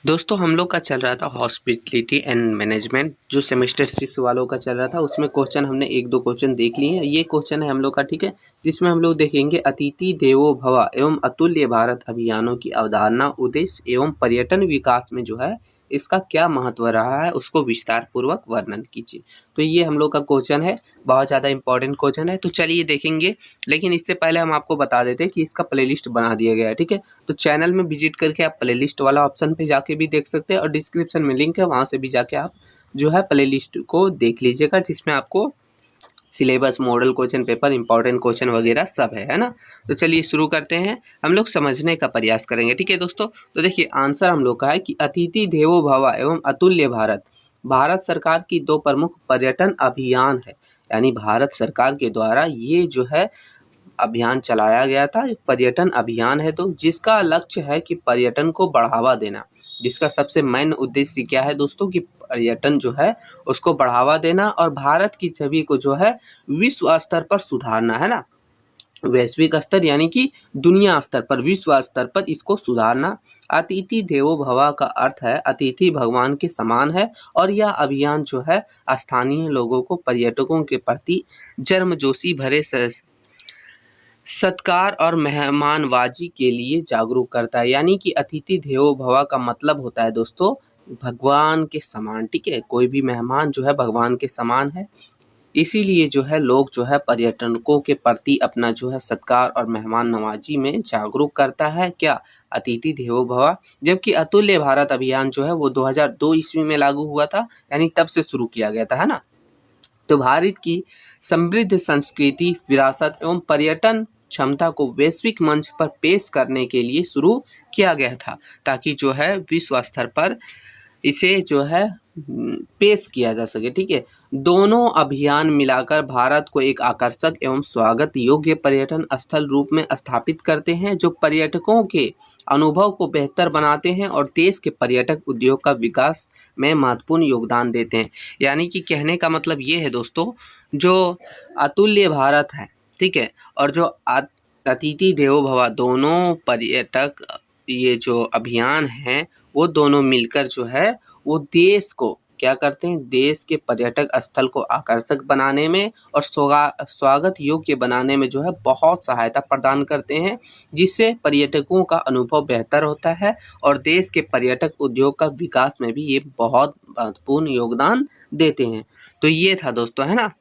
दोस्तों हम लोग का चल रहा था हॉस्पिटलिटी एंड मैनेजमेंट जो सेमेस्टर 6 वालों का चल रहा था। उसमें क्वेश्चन हमने एक दो क्वेश्चन देख लिए हैं। ये क्वेश्चन है हम लोग का, ठीक है, जिसमें हम लोग देखेंगे अतिथि देवो भव एवं अतुल्य भारत अभियानों की अवधारणा, उद्देश्य एवं पर्यटन विकास में जो है इसका क्या महत्व रहा है उसको विस्तार पूर्वक वर्णन कीजिए। तो ये हम लोग का क्वेश्चन है, बहुत ज़्यादा इंपॉर्टेंट क्वेश्चन है। तो चलिए देखेंगे, लेकिन इससे पहले हम आपको बता देते हैं कि इसका प्लेलिस्ट बना दिया गया है, ठीक है। तो चैनल में विजिट करके आप प्लेलिस्ट वाला ऑप्शन पे जाके भी देख सकते हैं और डिस्क्रिप्शन में लिंक है, वहाँ से भी जाके आप जो है प्लेलिस्ट को देख लीजिएगा, जिसमें आपको syllabus, model question paper, important question वगैरह सब है ना। तो चलिए शुरू करते हैं, हम लोग समझने का प्रयास करेंगे, ठीक है दोस्तों। तो देखिए आंसर हम लोग का है कि अतिथि देवो भव एवं अतुल्य भारत भारत सरकार की दो प्रमुख पर्यटन अभियान है। यानी भारत सरकार के द्वारा ये जो है अभियान चलाया गया था, पर्यटन अभियान है, तो जिसका लक्ष्य है कि पर्यटन को बढ़ावा देना। जिसका सबसे मेन उद्देश्य क्या है दोस्तों कि पर्यटन जो है उसको बढ़ावा देना और भारत की छवि को जो है विश्व स्तर पर सुधारना, है ना। वैश्विक स्तर यानी कि दुनिया स्तर पर, विश्व स्तर पर इसको सुधारना। अतिथि देवो भव का अर्थ है अतिथि भगवान के समान है और यह अभियान जो है स्थानीय लोगों को पर्यटकों के प्रति गर्मजोशी भरे सत्कार और मेहमानवाजी के लिए जागरूक करता है। यानी कि अतिथि देवो भव का मतलब होता है दोस्तों भगवान के समान, ठीक है। कोई भी मेहमान जो है भगवान के समान है, इसीलिए जो है लोग जो है पर्यटकों के प्रति अपना जो है सत्कार और मेहमान नवाजी में जागरूक करता है, क्या, अतिथि देवो भव। जबकि अतुल्य भारत अभियान जो है वो 2002 ईस्वी में लागू हुआ था, यानी तब से शुरू किया गया था, है ना। तो भारत की समृद्ध संस्कृति, विरासत एवं पर्यटन क्षमता को वैश्विक मंच पर पेश करने के लिए शुरू किया गया था, ताकि जो है विश्व स्तर पर इसे जो है पेश किया जा सके, ठीक है। दोनों अभियान मिलाकर भारत को एक आकर्षक एवं स्वागत योग्य पर्यटन स्थल रूप में स्थापित करते हैं, जो पर्यटकों के अनुभव को बेहतर बनाते हैं और देश के पर्यटक उद्योग का विकास में महत्वपूर्ण योगदान देते हैं। यानी कि कहने का मतलब ये है दोस्तों, जो अतुल्य भारत है, ठीक है, और जो अतिथि देवो भव, दोनों पर्यटक ये जो अभियान हैं वो दोनों मिलकर जो है वो देश को क्या करते हैं, देश के पर्यटक स्थल को आकर्षक बनाने में और स्वागत योग्य बनाने में जो है बहुत सहायता प्रदान करते हैं, जिससे पर्यटकों का अनुभव बेहतर होता है और देश के पर्यटक उद्योग का विकास में भी ये बहुत महत्वपूर्ण योगदान देते हैं। तो ये था दोस्तों, है ना।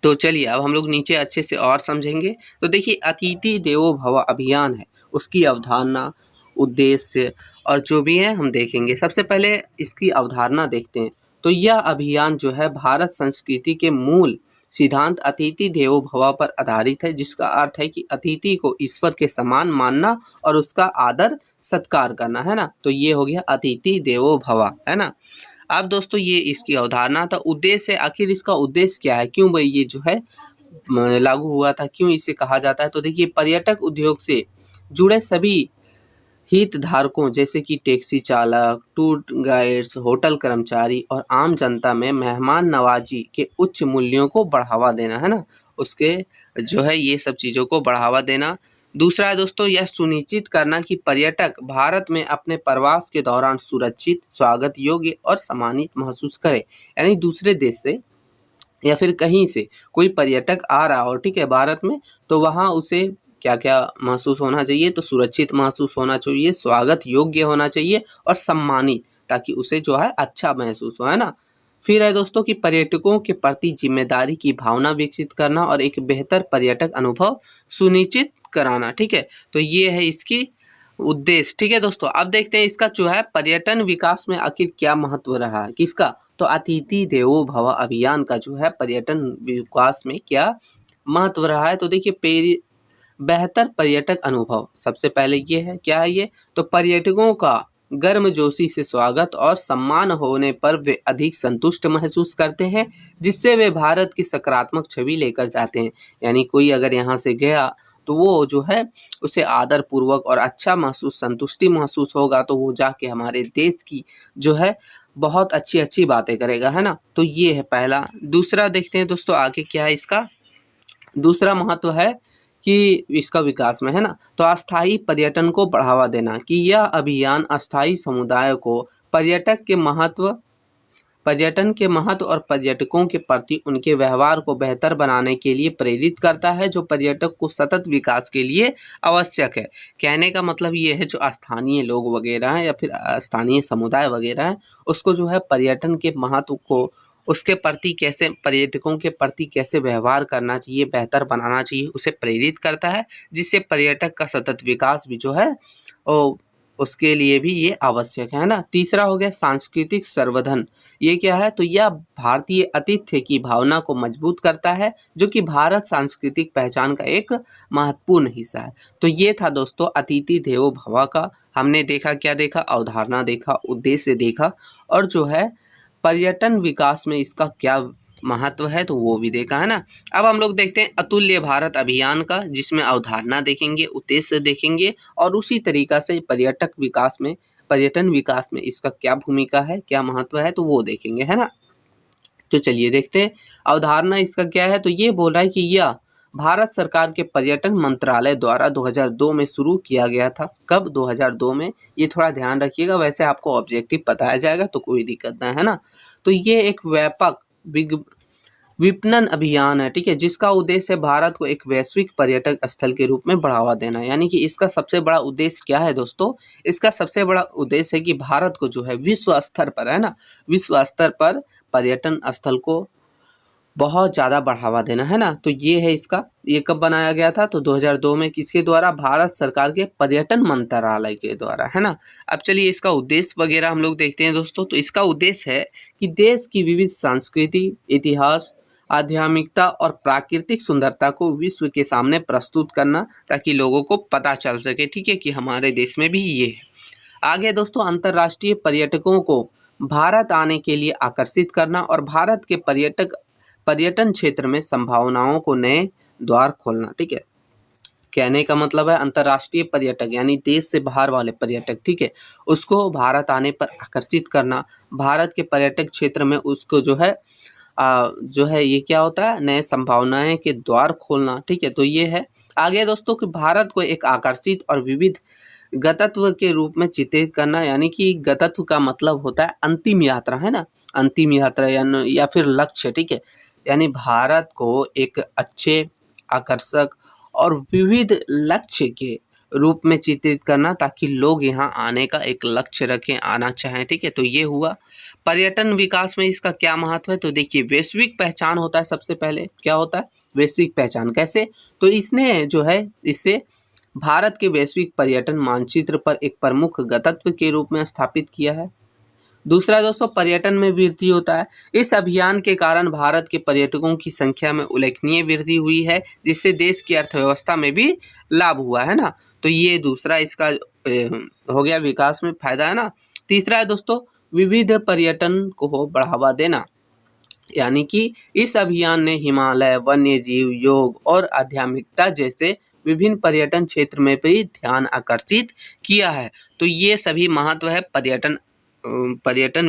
तो चलिए अब हम लोग नीचे अच्छे से और समझेंगे। तो देखिए अतिथि देवो भव अभियान है, उसकी अवधारणा, उद्देश्य और जो भी है हम देखेंगे। सबसे पहले इसकी अवधारणा देखते हैं। तो यह अभियान जो है भारत संस्कृति के मूल सिद्धांत अतिथि देवो भव पर आधारित है, जिसका अर्थ है कि अतिथि को ईश्वर के समान मानना और उसका आदर सत्कार करना, है ना। तो ये हो गया अतिथि देवो भव, है ना। अब दोस्तों ये इसकी अवधारणा था। उद्देश्य, आखिर इसका उद्देश्य क्या है, क्यों भाई ये जो है लागू हुआ था, क्यों इसे कहा जाता है। तो देखिए पर्यटक उद्योग से जुड़े सभी हितधारकों जैसे कि टैक्सी चालक, टूर गाइड्स, होटल कर्मचारी और आम जनता में मेहमान नवाजी के उच्च मूल्यों को बढ़ावा देना, है ना। उसके जो है ये सब चीज़ों को बढ़ावा देना। दूसरा है दोस्तों यह सुनिश्चित करना कि पर्यटक भारत में अपने प्रवास के दौरान सुरक्षित, स्वागत योग्य और सम्मानित महसूस करे। यानी दूसरे देश से या फिर कहीं से कोई पर्यटक आ रहा हो, ठीक है, भारत में, तो वहाँ उसे क्या क्या महसूस होना चाहिए, तो सुरक्षित महसूस होना चाहिए, स्वागत योग्य होना चाहिए और सम्मानित, ताकि उसे जो है अच्छा महसूस हो, है ना। फिर है दोस्तों कि पर्यटकों के प्रति जिम्मेदारी की भावना विकसित करना और एक बेहतर पर्यटक अनुभव सुनिश्चित कराना, ठीक है। तो ये है इसकी उद्देश्य, ठीक है दोस्तों। अब देखते हैं इसका जो है पर्यटन विकास में आखिर क्या महत्व रहा है, किसका, तो अतिथि देवो भव अभियान का जो है पर्यटन विकास में क्या महत्व रहा है। तो देखिए बेहतर पर्यटक अनुभव, सबसे पहले ये है, क्या है ये, तो पर्यटकों का गर्मजोशी से स्वागत और सम्मान होने पर वे अधिक संतुष्ट महसूस करते हैं, जिससे वे भारत की सकारात्मक छवि लेकर जाते हैं। यानी कोई अगर यहाँ से गया तो वो जो है उसे आदर पूर्वक और अच्छा महसूस, संतुष्टि महसूस होगा, तो वो जाके हमारे देश की जो है बहुत अच्छी अच्छी बातें करेगा, है ना। तो ये है पहला। दूसरा देखते हैं दोस्तों आगे क्या है इसका। दूसरा महत्व है कि इसका विकास में, है ना। तो अस्थायी पर्यटन को बढ़ावा देना, कि यह अभियान अस्थायी समुदाय को पर्यटन के महत्व और पर्यटकों के प्रति उनके व्यवहार को बेहतर बनाने के लिए प्रेरित करता है, जो पर्यटक को सतत विकास के लिए आवश्यक है। कहने का मतलब ये है, जो स्थानीय लोग वगैरह हैं या फिर स्थानीय समुदाय वगैरह हैं, उसको जो है पर्यटन के महत्व को, उसके प्रति कैसे, पर्यटकों के प्रति कैसे व्यवहार करना चाहिए, बेहतर बनाना चाहिए, उसे प्रेरित करता है, जिससे पर्यटक का सतत विकास भी जो है उसके लिए भी ये आवश्यक है ना। तीसरा हो गया सांस्कृतिक संवर्धन। ये क्या है, तो यह भारतीय आतिथ्य की भावना को मजबूत करता है, जो कि भारत सांस्कृतिक पहचान का एक महत्वपूर्ण हिस्सा है। तो ये था दोस्तों अतिथि देवो भव का, हमने देखा, क्या देखा, अवधारणा देखा, उद्देश्य देखा, और जो है पर्यटन विकास में इसका क्या महत्व है तो वो भी देखा, है ना। अब हम लोग देखते हैं अतुल्य भारत अभियान का, जिसमें अवधारणा देखेंगे, उद्देश्य देखेंगे, और उसी तरीका से पर्यटन विकास में इसका क्या भूमिका है, क्या महत्व है, तो वो देखेंगे, है ना। तो चलिए देखते हैं अवधारणा इसका क्या है। तो ये बोल रहा है कि यह भारत सरकार के पर्यटन मंत्रालय द्वारा 2002 में शुरू किया गया था। कब? 2002 में। ये थोड़ा ध्यान रखिएगा, वैसे आपको ऑब्जेक्टिव बताया जाएगा तो कोई दिक्कत नहीं, है ना। तो ये एक व्यापक विपणन अभियान है, ठीक है, जिसका उद्देश्य है भारत को एक वैश्विक पर्यटक स्थल के रूप में बढ़ावा देना। यानी कि इसका सबसे बड़ा उद्देश्य क्या है दोस्तों? इसका सबसे बड़ा उद्देश्य है कि भारत को जो है विश्व स्तर पर, है ना, विश्व स्तर पर पर्यटन स्थल को बहुत ज़्यादा बढ़ावा देना, है ना। तो ये है इसका, ये कब बनाया गया था? तो 2002 में। किसके द्वारा? भारत सरकार के पर्यटन मंत्रालय के द्वारा, है ना। अब चलिए इसका उद्देश्य वगैरह हम लोग देखते हैं दोस्तों। तो इसका उद्देश्य है कि देश की विविध संस्कृति, इतिहास, आध्यात्मिकता और प्राकृतिक सुंदरता को विश्व के सामने प्रस्तुत करना, ताकि लोगों को पता चल सके, ठीक है, कि हमारे देश में भी ये है। आगे दोस्तों अंतर्राष्ट्रीय पर्यटकों को भारत आने के लिए आकर्षित करना और भारत के पर्यटन क्षेत्र में संभावनाओं को नए द्वार खोलना, ठीक है। कहने का मतलब है अंतर्राष्ट्रीय पर्यटक यानी देश से बाहर वाले पर्यटक, ठीक है, उसको भारत आने पर आकर्षित करना, भारत के पर्यटक क्षेत्र में उसको जो है ये क्या होता है, नए संभावनाएं के द्वार खोलना, ठीक है। तो ये है। आगे दोस्तों कि भारत को एक आकर्षित और विविध गंतव्य के रूप में चित्रित करना, यानी कि गंतव्य का मतलब होता है अंतिम यात्रा, है ना, अंतिम यात्रा या फिर लक्ष्य, ठीक है। यानी भारत को एक अच्छे, आकर्षक और विविध लक्ष्य के रूप में चित्रित करना, ताकि लोग यहाँ आने का एक लक्ष्य रखें, आना चाहें, ठीक है। तो ये हुआ। पर्यटन विकास में इसका क्या महत्व है? तो देखिए वैश्विक पहचान होता है। सबसे पहले क्या होता है? वैश्विक पहचान। कैसे? तो इसने जो है इससे भारत के वैश्विक पर्यटन मानचित्र पर एक प्रमुख गंतव्य के रूप में स्थापित किया है। दूसरा दोस्तों पर्यटन में वृद्धि होता है। इस अभियान के कारण भारत के पर्यटकों की संख्या में उल्लेखनीय वृद्धि हुई है, जिससे देश की अर्थव्यवस्था में भी लाभ हुआ, है ना। तो ये दूसरा इसका हो गया, विकास में फायदा, है ना। तीसरा है दोस्तों विविध पर्यटन को बढ़ावा देना, यानी कि इस अभियान ने हिमालय, वन्य जीव, योग और आध्यात्मिकता जैसे विभिन्न पर्यटन क्षेत्र में भी ध्यान आकर्षित किया है। तो ये सभी महत्व है पर्यटन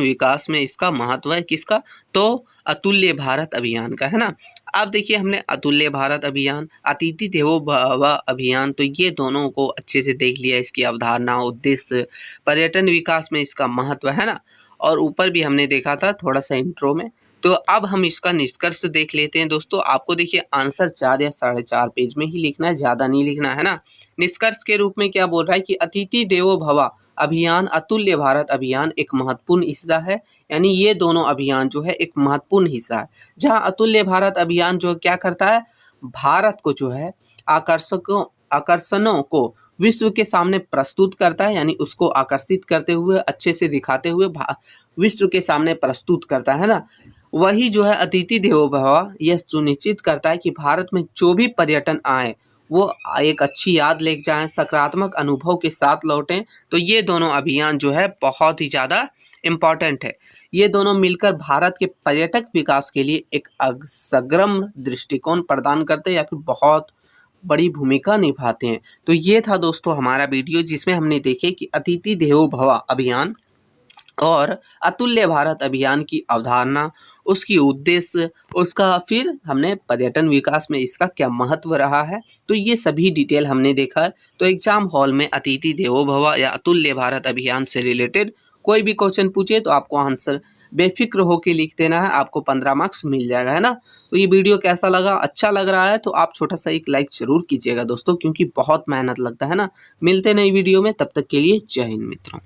विकास में, इसका महत्व है किसका? तो अतुल्य भारत अभियान का, है ना। अब देखिए हमने अतुल्य भारत अभियान, अतिथि देवो भव अभियान, तो ये दोनों को अच्छे से देख लिया, इसकी अवधारणा, उद्देश्य, पर्यटन विकास में इसका महत्व, है ना। और ऊपर भी हमने देखा था थोड़ा सा इंट्रो में। तो अब हम इसका निष्कर्ष देख लेते हैं दोस्तों। आपको देखिए आंसर 4 या 4.5 पेज में ही लिखना है, ज़्यादा नहीं लिखना है ना। निष्कर्ष के रूप में क्या बोल रहा है कि अतिथि देवो भव अभियान, अतुल्य भारत अभियान एक महत्वपूर्ण हिस्सा है। यानी ये दोनों अभियान जो है एक महत्वपूर्ण हिस्सा है। जहाँ अतुल्य भारत अभियान जो क्या करता है, भारत को जो है आकर्षणों को विश्व के सामने प्रस्तुत करता है, यानी उसको आकर्षित करते हुए, अच्छे से दिखाते हुए विश्व के सामने प्रस्तुत करता है ना। वही जो है अतिथि देवो भव यह सुनिश्चित करता है कि भारत में जो भी पर्यटन आए वो एक अच्छी याद लेके जाएं, सकारात्मक अनुभव के साथ लौटें। तो ये दोनों अभियान जो है बहुत ही ज़्यादा इम्पॉर्टेंट है। ये दोनों मिलकर भारत के पर्यटक विकास के लिए एक समग्र दृष्टिकोण प्रदान करते हैं या फिर बहुत बड़ी भूमिका निभाते हैं। तो ये था दोस्तों हमारा वीडियो, जिसमें हमने देखे कि अतिथि देवो भव अभियान और अतुल्य भारत अभियान की अवधारणा, उसकी उद्देश्य, उसका फिर हमने पर्यटन विकास में इसका क्या महत्व रहा है, तो ये सभी डिटेल हमने देखा है। तो एग्जाम हॉल में अतिथि देवो भव या अतुल्य भारत अभियान से रिलेटेड कोई भी क्वेश्चन पूछे तो आपको आंसर बेफिक्र होके लिख देना है, आपको 15 मार्क्स मिल जाएगा, है ना। तो ये वीडियो कैसा लगा, अच्छा लग रहा है तो आप छोटा सा एक लाइक जरूर कीजिएगा दोस्तों, क्योंकि बहुत मेहनत लगता है ना। मिलते नई वीडियो में, तब तक के लिए जय हिंद मित्रों।